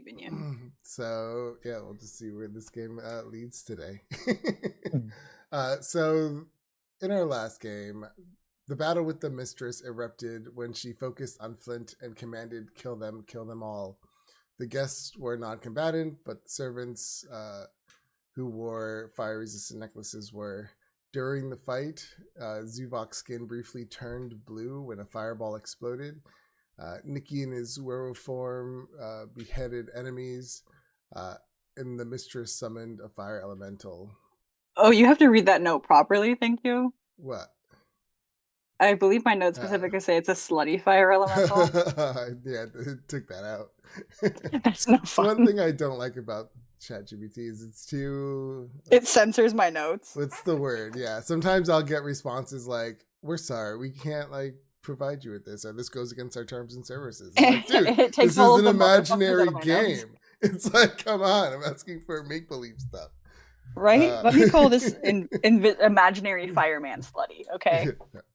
believe in you. So yeah, we'll just see where this game leads today. Hmm. So in our last game, the battle with the mistress erupted when she focused on Flint and commanded, kill them all. The guests were non-combatant, but the servants who wore fire-resistant necklaces were. During the fight, Zuvok's skin briefly turned blue when a fireball exploded. Nikki in his werewolf form beheaded enemies, and the mistress summoned a fire elemental. Oh, you have to read that note properly, thank you. What? I believe my note specifically say it's a slutty fire elemental. Yeah, took that out. That's no It's one fun. thing I don't like about ChatGPT is it's too... It censors my notes. What's the word? Yeah, sometimes I'll get responses like, "We're sorry, we can't provide you with this, or this goes against our terms and services." I'm like, dude, It takes this all is of an the motherfuckers out imaginary of my game. notes. It's like, come on, I'm asking for make believe stuff. Right? Let me call this imaginary fireman slutty, okay?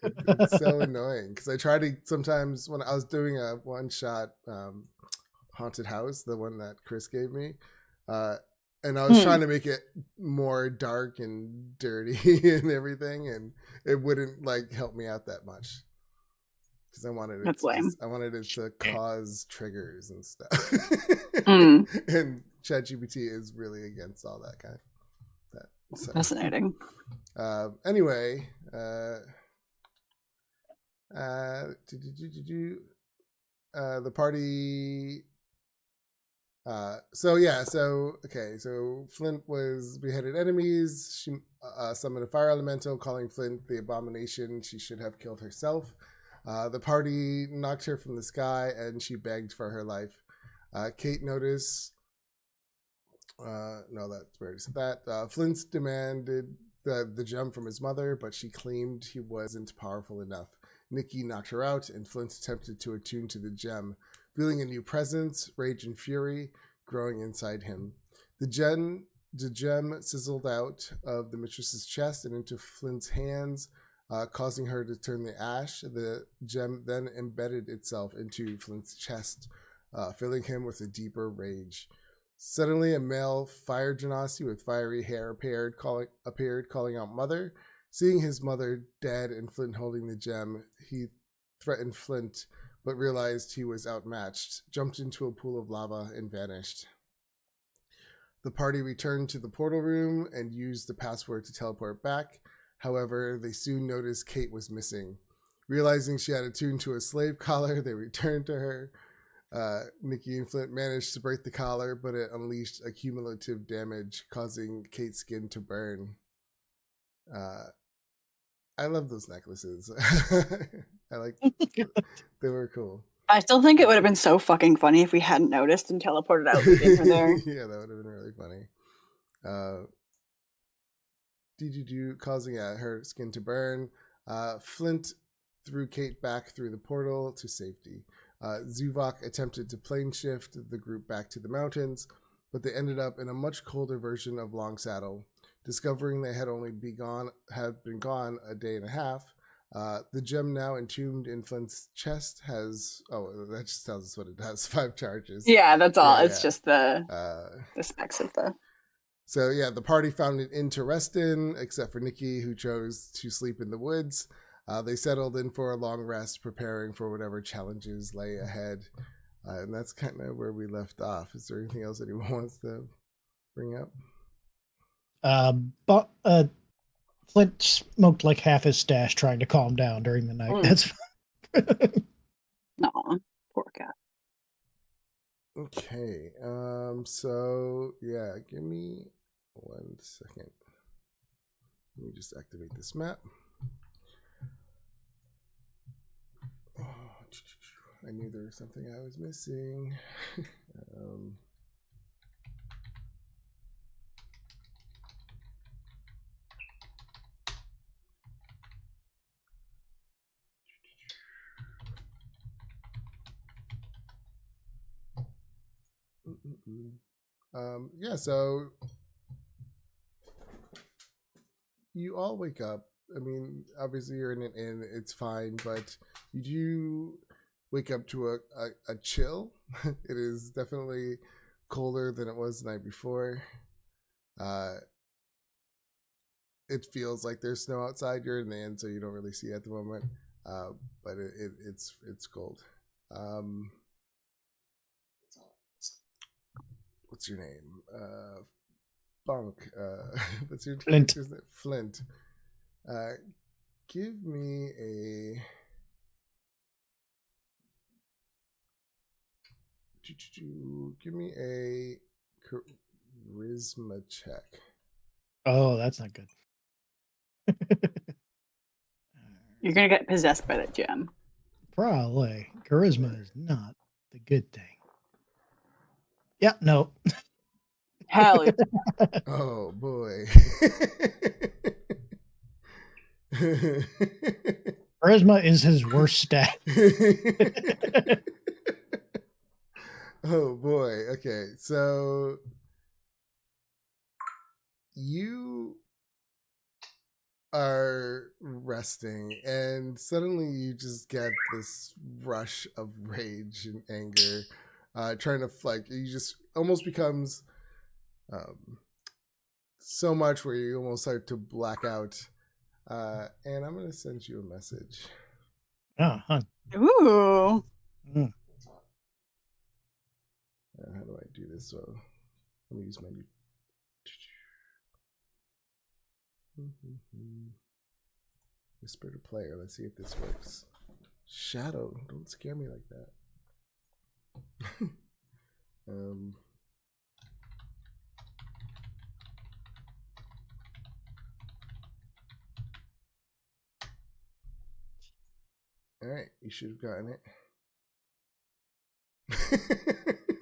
It's so annoying because I try to sometimes when I was doing a one shot haunted house, the one that Chris gave me, and I was trying to make it more dark and dirty and everything, and it wouldn't help me out that much because I wanted it. I wanted it to cause triggers and stuff. And ChatGPT is really against all that kind. So. Fascinating. Anyway, the party. So Flint was beheaded enemies. She summoned a fire elemental, calling Flint the abomination. She should have killed herself. The party knocked her from the sky, and she begged for her life. Kate noticed. No, that's where it said that. Flint demanded the gem from his mother, but she claimed he wasn't powerful enough. Nikki knocked her out, and Flint attempted to attune to the gem, feeling a new presence, rage and fury growing inside him. The gem sizzled out of the mistress's chest and into Flint's hands, causing her to turn the ash. The gem then embedded itself into Flint's chest, filling him with a deeper rage. Suddenly, a male fire genasi with fiery hair appeared, calling out "Mother." Seeing his mother dead and Flint holding the gem, he threatened Flint, but realized he was outmatched, jumped into a pool of lava, and vanished. The party returned to the portal room and used the password to teleport back. However, they soon noticed Kate was missing. Realizing she had attuned to a slave collar, they returned to her. Nikki and Flint managed to break the collar, but it unleashed a cumulative damage, causing Kate's skin to burn. I love those necklaces. I like they were cool. I still think it would have been so fucking funny if we hadn't noticed and teleported out leaving her there. Yeah, that would have been really funny. Causing her skin to burn. Flint threw Kate back through the portal to safety. Zuvok attempted to plane shift the group back to the mountains, but they ended up in a much colder version of Long Saddle. Discovering they had only been gone a day and a half, the gem now entombed in Flint's chest has... Oh, that just tells us what it has. 5 charges. Yeah, that's all. It's just the specs of the... So yeah, the party found it interesting, except for Nikki, who chose to sleep in the woods. They settled in for a long rest, preparing for whatever challenges lay ahead. And that's kind of where we left off. Is there anything else anyone wants to bring up? But Flint smoked like half his stash trying to calm down during the night. That's fine. No, poor cat. Okay. So yeah, give me 1 second. Let me just activate this map. I knew there was something I was missing. Yeah, so you all wake up. I mean, obviously you're in an inn, it's fine, but you do wake up to a chill. It is definitely colder than it was the night before. It feels like there's snow outside. You're in the inn, so you don't really see it at the moment. But it's cold. What's your name? Bunk. What's your Flint. Flint. Give me a. Give me a charisma check. Oh, that's not good. You're gonna get possessed by that gem. Probably. Charisma is not the good thing. Yeah, no. Hell yeah. Oh boy. Charisma is his worst stat. Oh boy. Okay, so you are resting, and suddenly you just get this rush of rage and anger, trying to you just almost becomes so much where you almost start to black out. And I'm gonna send you a message. Oh, huh. Ooh. Mm. How do I do this? So let me use my new. Whisper to player. Let's see if this works. Shadow, don't scare me like that. All right, you should have gotten it.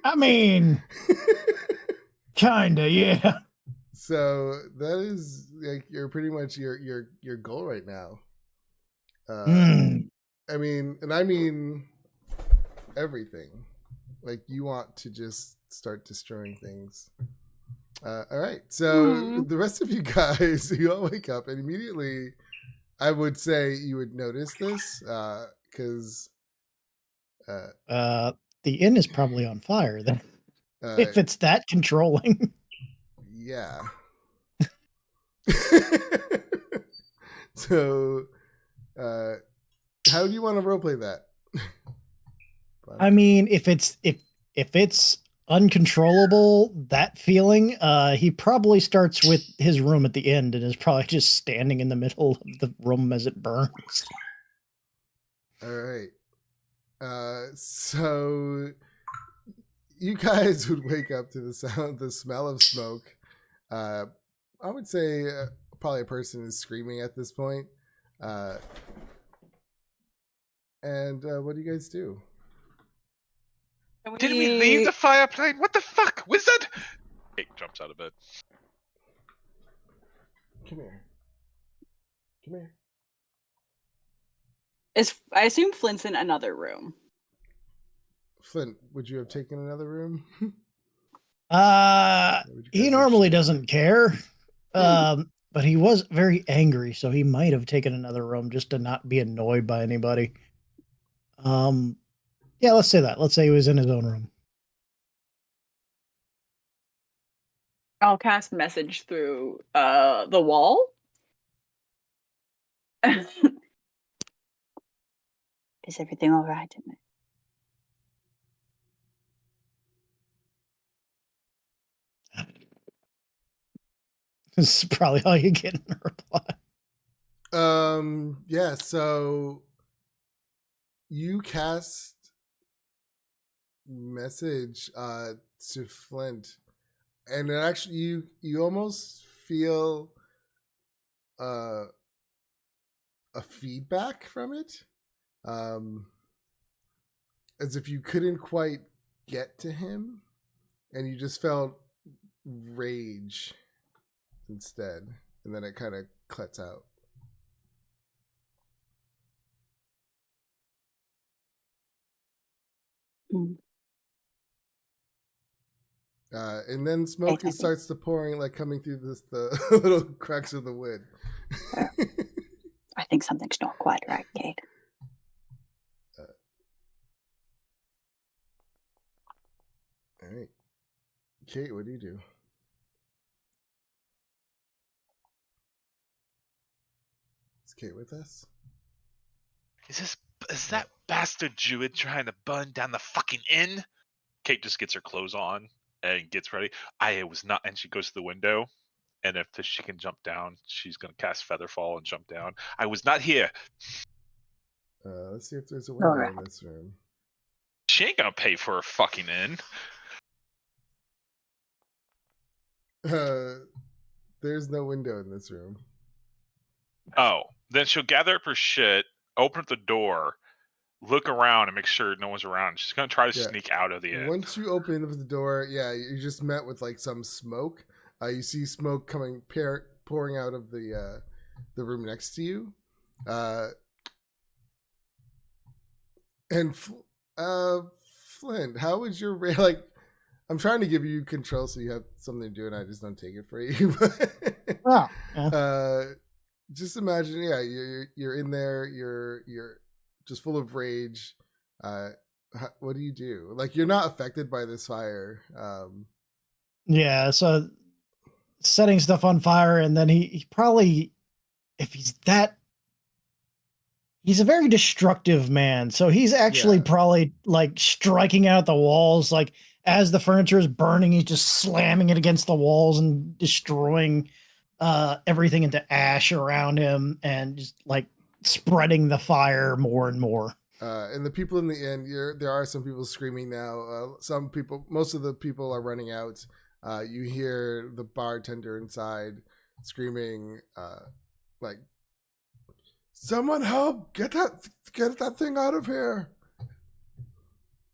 I mean, kinda, yeah. So that is like you're pretty much your goal right now. I mean everything. Like you want to just start destroying things. All right, so the rest of you guys, you all wake up and immediately, I would say you would notice this because the inn is probably on fire then. If it's that controlling. Yeah. So, how do you want to roleplay that? I mean, if it's uncontrollable, that feeling, he probably starts with his room at the end and is probably just standing in the middle of the room as it burns. All right. So you guys would wake up to the smell of smoke. I would say probably a person is screaming at this point. And what do you guys do? Did we leave the fire plane? What the fuck, wizard? Kate jumps out of bed. Come here. Come here. I assume Flint's in another room. Flint, would you have taken another room? He normally doesn't care. But he was very angry, so he might have taken another room just to not be annoyed by anybody. Yeah, let's say that. Let's say he was in his own room. I'll cast message through the wall. Is everything all right? This is probably all you get in a reply. Yeah, so you cast message to Flint, and it actually you almost feel a feedback from it, as if you couldn't quite get to him, and you just felt rage instead, and then it kind of cuts out. And then smoke starts to pouring, like coming through the little cracks of the wood. I think something's not quite right, Kate. All right. Kate, what do you do? Is Kate with us? Is that bastard Druid trying to burn down the fucking inn? Kate just gets her clothes on and gets ready. I was not, and she goes to the window. And if she can jump down, she's gonna cast Featherfall and jump down. I was not here. Let's see if there's a window Alright. in this room. She ain't gonna pay for a fucking inn. There's no window in this room. Oh, then she'll gather up her shit, open up the door, look around, and make sure no one's around. She's gonna try to Yeah. sneak out of the inn. Once you open up the door, yeah, you just met with like some smoke. You see smoke coming, pouring out of the room next to you. And Flint, how would your like? I'm trying to give you control so you have something to do, and I just don't take it for you. Oh, yeah. Just imagine, yeah, you're in there, you're just full of rage. What do you do? Like, you're not affected by this fire. Yeah, so setting stuff on fire, and then he probably, if he's a very destructive man, so he's actually Yeah. probably like striking out the walls, like as the furniture is burning, he's just slamming it against the walls and destroying everything into ash around him, and just like spreading the fire more and more. And the people in the inn, there are some people screaming now. Some people, most of the people are running out. You hear the bartender inside screaming, like, "Someone help! Get that thing out of here!"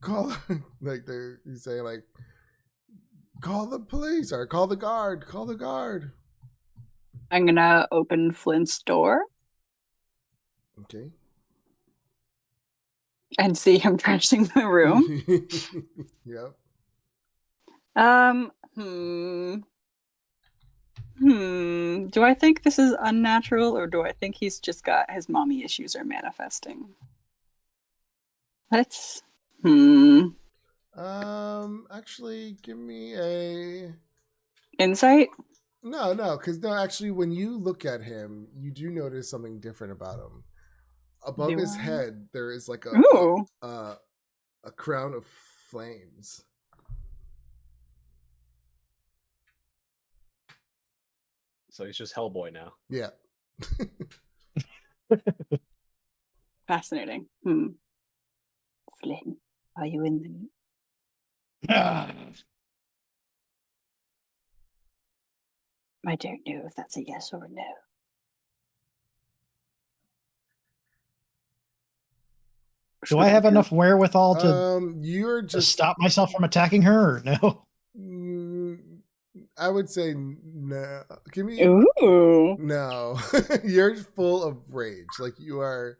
Call, like you say, like, "Call the police or call the guard! Call the guard!" I'm gonna open Flint's door Okay. and see him trashing the room. Yep. Do I think this is unnatural, or do I think he's just got his mommy issues are manifesting? Let's. Actually, give me a. Insight? No, because actually, when you look at him, you do notice something different about him. Above Do his I? head, there is like Ooh. a crown of flames. So he's just Hellboy now. Yeah. Fascinating. Flint, are you in the... I don't know if that's a yes or a no. Do I have enough wherewithal to You're just stop myself from attacking her, or no? I would say no. Give me Ooh. no. You're full of rage. Like, you are